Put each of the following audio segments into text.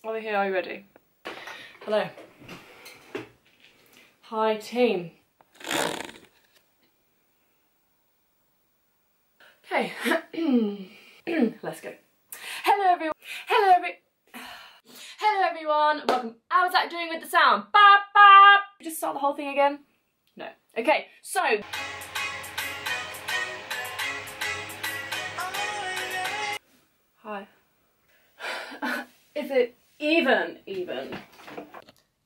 Are we here? Are you ready? Hello. Hi team. Okay. Let's go. Hello everyone. Hello everyone. Welcome. How's that doing with the sound? Bop bop. Just start the whole thing again? No. Okay. So. Hi. Is it even?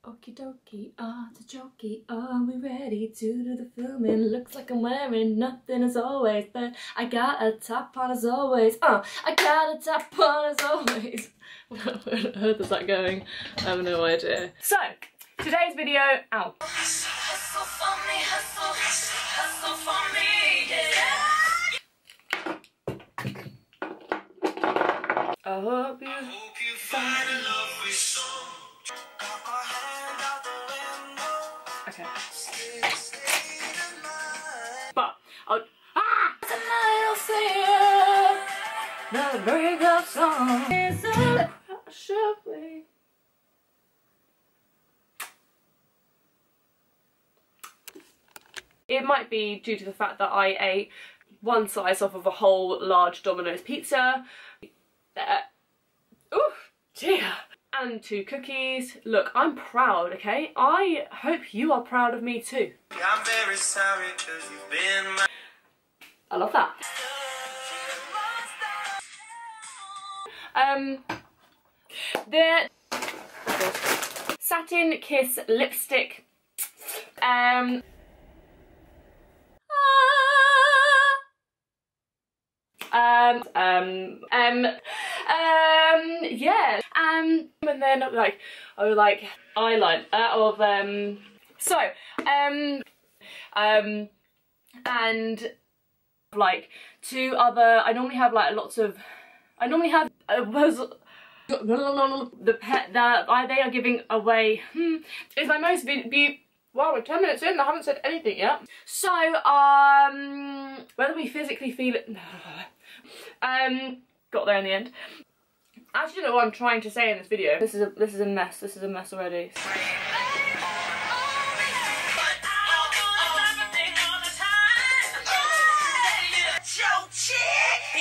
Okie dokie, artichoke, are we ready to do the filming? Looks like I'm wearing nothing as always, but I got a top on as always. I got a top on as always. Where is that going? I have no idea. So, today's video, ow. Hustle for me, hustle for me, yeah. I hope you find a love with soul. Okay. But I'll the breakup song is a crush away. It might be due to the fact that I ate one slice off of a whole large Domino's pizza. Oh dear. And 2 cookies. Look, I'm proud, okay? I hope you are proud of me too. I'm very sorry 'cause you've been my... I love that. The Satin Kiss lipstick. Yeah. And then like eyeliner of and like 2 other. I normally have like lots of. I normally have the pet that they are giving away. It's my most wow, we're 10 minutes in. I haven't said anything yet. So whether we physically feel it. Got there in the end. I actually don't know what I'm trying to say in this video. This is a mess. This is a mess already.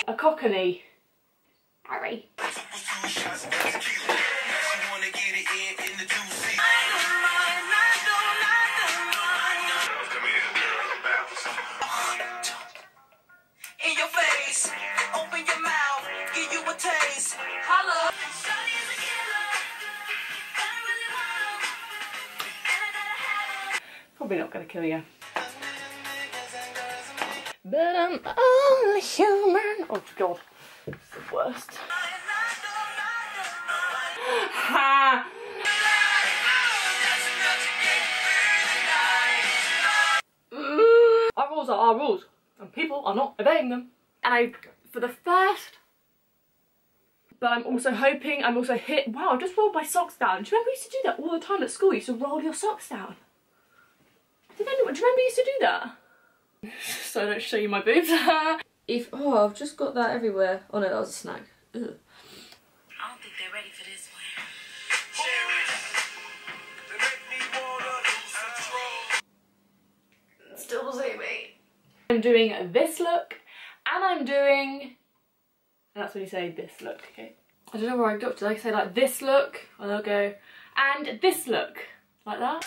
A cockney. Harry. In your face, open your mouth, give you a taste. Holla. Probably not gonna kill you. But I'm only human. Oh god, it's the worst. Ha! Our rules are our rules, and people are not obeying them. And for the first, but I'm also hoping, wow, I just rolled my socks down. Do you remember we used to do that all the time at school? You used to roll your socks down. Do you remember you used to do that? So I don't show you my boobs. Oh, I've just got that everywhere. Oh no, that was a snack. Ugh. I don't think they're ready for this one. Still see me. I'm doing this look, and I'm doing. That's when you say this look, okay? I don't know where I got to. Did I say like this look? And I'll go, and this look. Like that.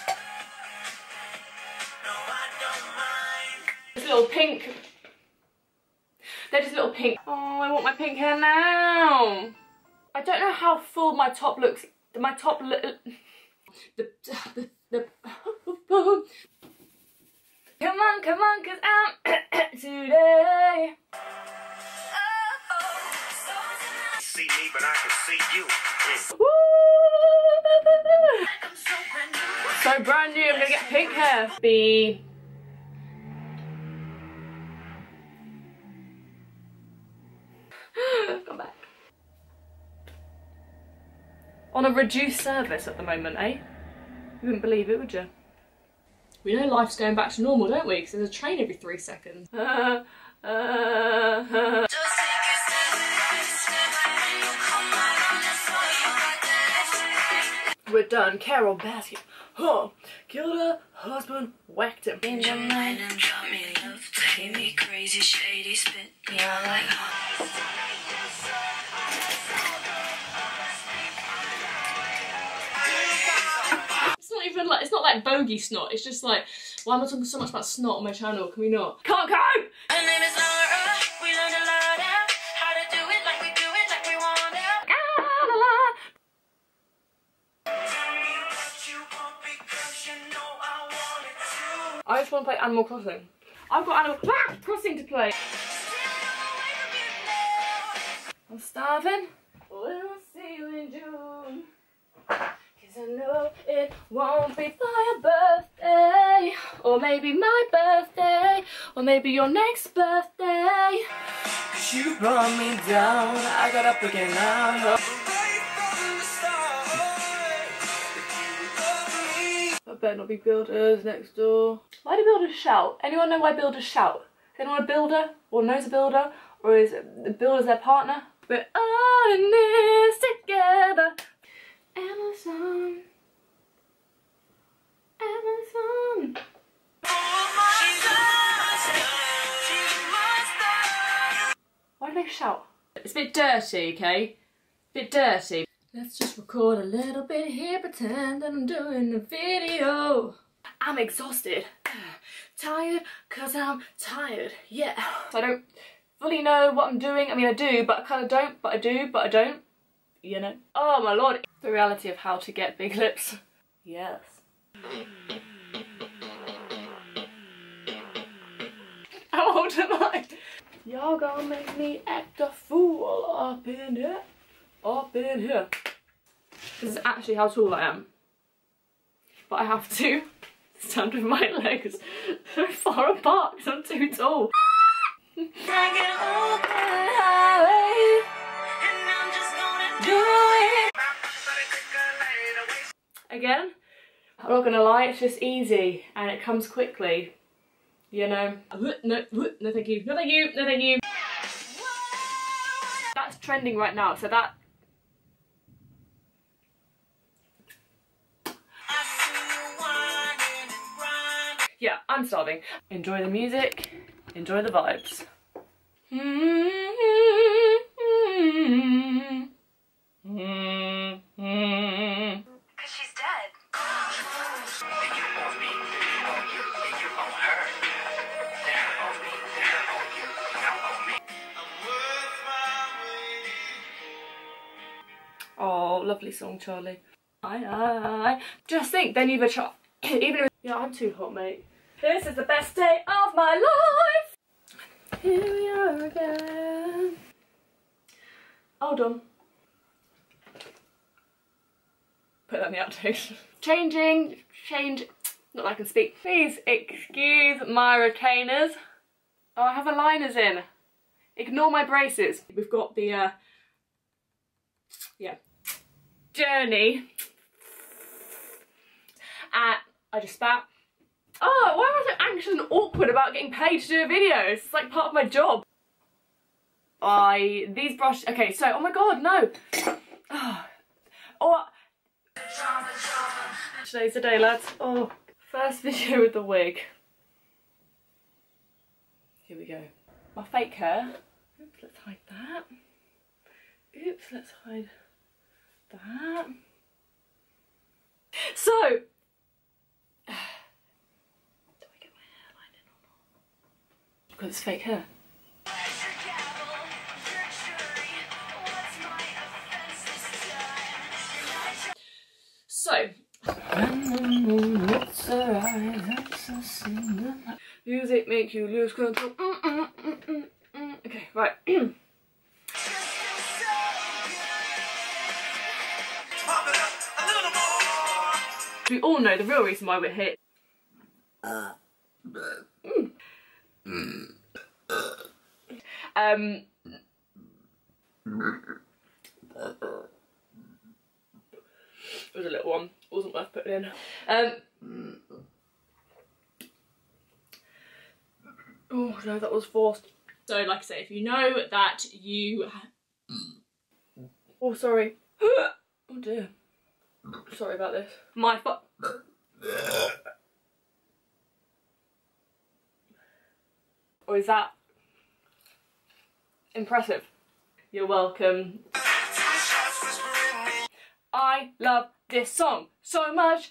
This little pink. They're just little pink. Oh, I want my pink hair now. I don't know how full my top looks. My top Come on, 'cause I'm today. See me, but I can see you. So brand new. I'm gonna get pink hair. Come back. On a reduced service at the moment, eh? You wouldn't believe it, would you? We know life's going back to normal, don't we? Because there's a train every 3 seconds. We're done. Carol Baskin. Huh. Killed her husband, whacked him. Change your mind and drop me love. Take me crazy, shady, spit me out like it's not like bogey snot, it's just like, why am I talking so much about snot on my channel? Can we not? Can't cope! Her name is Laura, we learned a lot out, how to do it like we do it, like we want it. I just want to play Animal Crossing. I've got Animal Crossing to play. I'm starving. We'll see you in June. Cause I know it won't be for your birthday, or maybe my birthday, or maybe your next birthday. Cause you brought me down, I got up again now. I better not be builders next door. Why do builders shout? Anyone know why builders shout? Is anyone a builder, or knows a builder, or is the builder's their partner? We're all in this together. Amazon, Amazon. Why do they shout? It's a bit dirty, okay? A bit dirty. Let's just record a little bit here, pretend that I'm doing a video. I'm exhausted, tired, cause I'm tired, yeah. I don't fully know what I'm doing. I mean, I do, but I kind of don't, but I do, but I don't. You know? Oh my lord. The reality of how to get big lips. Yes. How old am I? Y'all gonna make me act a fool up in here. Up in here. This is actually how tall I am. But I have to stand with my legs so far apart because I'm too tall. Again, I'm not gonna lie, it's just easy and it comes quickly, you know. No thank you, no thank you, no thank you. That's trending right now, so that. Yeah, I'm starving. Enjoy the music, enjoy the vibes. Oh, lovely song, Charlie. I just think then you've a even if yeah, I'm too hot, mate. This is the best day of my life. Here we are again. Hold on. Put that in the outtakes. Change. Not that I can speak. Please excuse my retainers. Oh, I have aligners in. Ignore my braces. We've got the yeah, journey. I just spat. Oh, why am I so anxious and awkward about getting paid to do a video? It's like part of my job. These brushes, okay, so, oh my god, no. Oh. Today's the day, lads. Oh, first video with the wig. Here we go. My fake hair. Oops, let's hide that. Oops, let's hide that. So, do I get my hairline in or not? Because it's fake hair. So, music makes you lose control. Okay, right. We all know the real reason why we're here. It was a little one, wasn't worth putting in. Oh no, that was forced. So like I say, if you know that you... Oh sorry. Oh dear. Sorry about this. My fault. Or is that impressive? You're welcome. I love this song so much.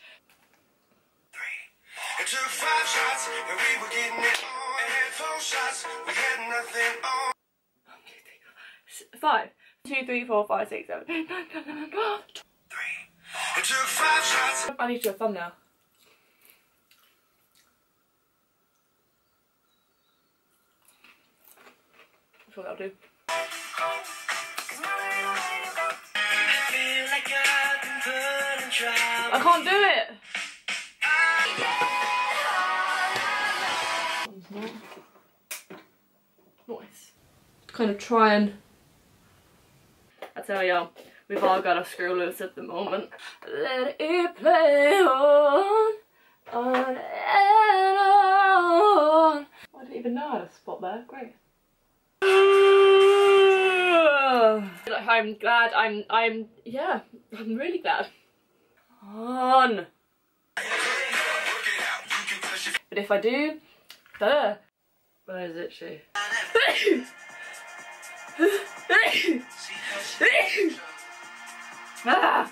It took 5 shots and we were getting it on. And 4 shots, we had nothing on. 5. 2, 3, 4, 5, 6, 7, 8, 9, 10, 11, 12. It took 5 shots. I need to do a thumbnail. That's what I'll do. I can't do it! Nice. Kind of try and... I tell y'all, we've all got a screw loose at the moment. Let it play on and on. I didn't even know how to spot there. Great. I'm glad. Yeah, I'm really glad. On. But if I do, where is it, she? Ah.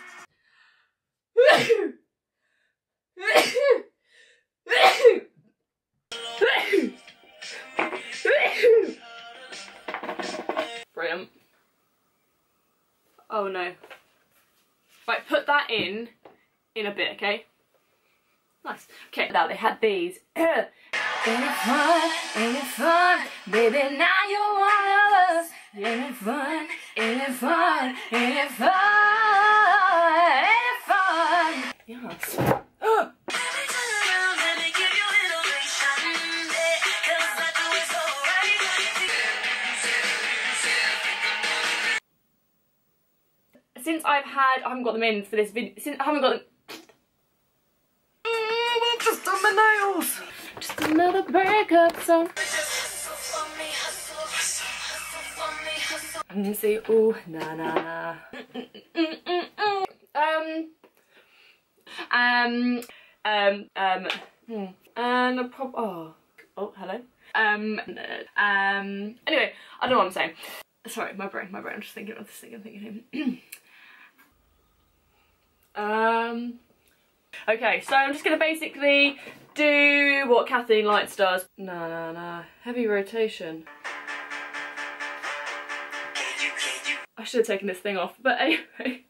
Brilliant. Oh no. Right, put that in a bit, okay? Nice. Okay, now they had these. Ain't it fun, baby, now you're one of us. Ain't it fun, ain't it fun, ain't it fun, ain't it fun? Yes. Since I haven't got them in for this video, since I haven't got them. Just on my nails. Just another breakup song. I'm gonna say, ooh, na na na. And oh, hello. Anyway, I don't know what I'm saying. Sorry, my brain. I'm just thinking of this thing. I'm thinking. Okay, so I'm just gonna basically do what Kathleen Lights does. Nah. Heavy rotation. I should have taken this thing off, but anyway.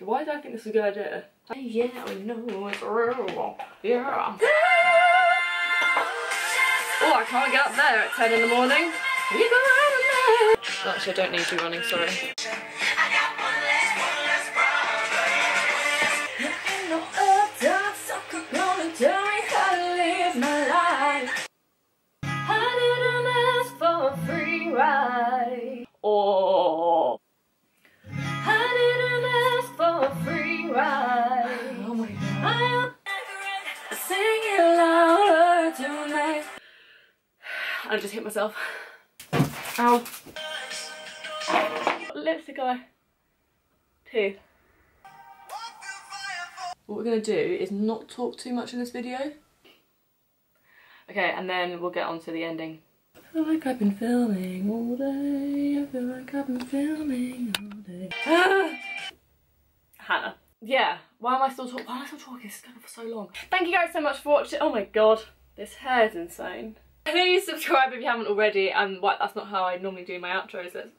Why did I think this was a good idea? Yeah, we know it's real. Yeah. Oh, I can't get up there at 10 in the morning. Actually, I don't need to be running, sorry. Oh, I didn't ask for a free ride. Oh my god. Sing it louder tonight. I just hit myself. Ow. What lipstick eye? 2. What we're gonna do is not talk too much in this video. Okay, and then we'll get on to the ending. I feel like I've been filming all day. I feel like I've been filming all day. Hannah. Yeah, why am I still talking? This is going on for so long. Thank you guys so much for watching. Oh my god, this hair is insane. Please subscribe if you haven't already, and that's not how I normally do my outros. Let's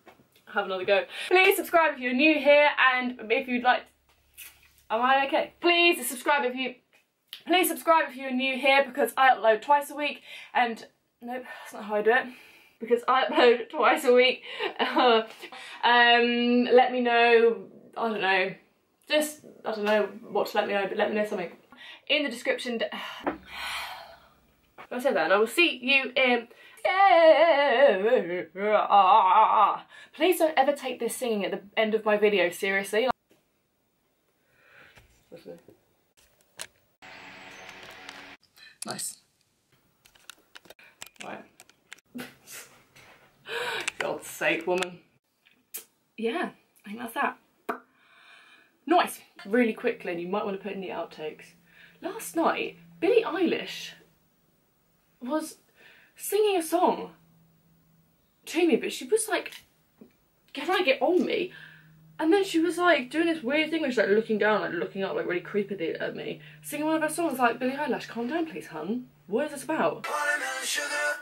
have another go. Please subscribe if you're new here, and if you'd like... Am I okay? Please subscribe if you're new here, because I upload twice a week, and... Nope, that's not how I do it. Because I upload twice a week. Let me know, I don't know. Just, I don't know what to let me know, but let me know something. In the description. I said that, and I will see you in... Please don't ever take this singing at the end of my video seriously. Nice. Right. God's sake, woman. Yeah, I think that's that. Nice. really quickly, and you might want to put in the outtakes. Last night, Billie Eilish was singing a song to me, but she was like, can I get on me? And then she was like doing this weird thing where she's like looking down, like looking up, like really creepily at me, singing one of her songs like, Billie Eilish, calm down please, hun. What is this about? Watermelon sugar.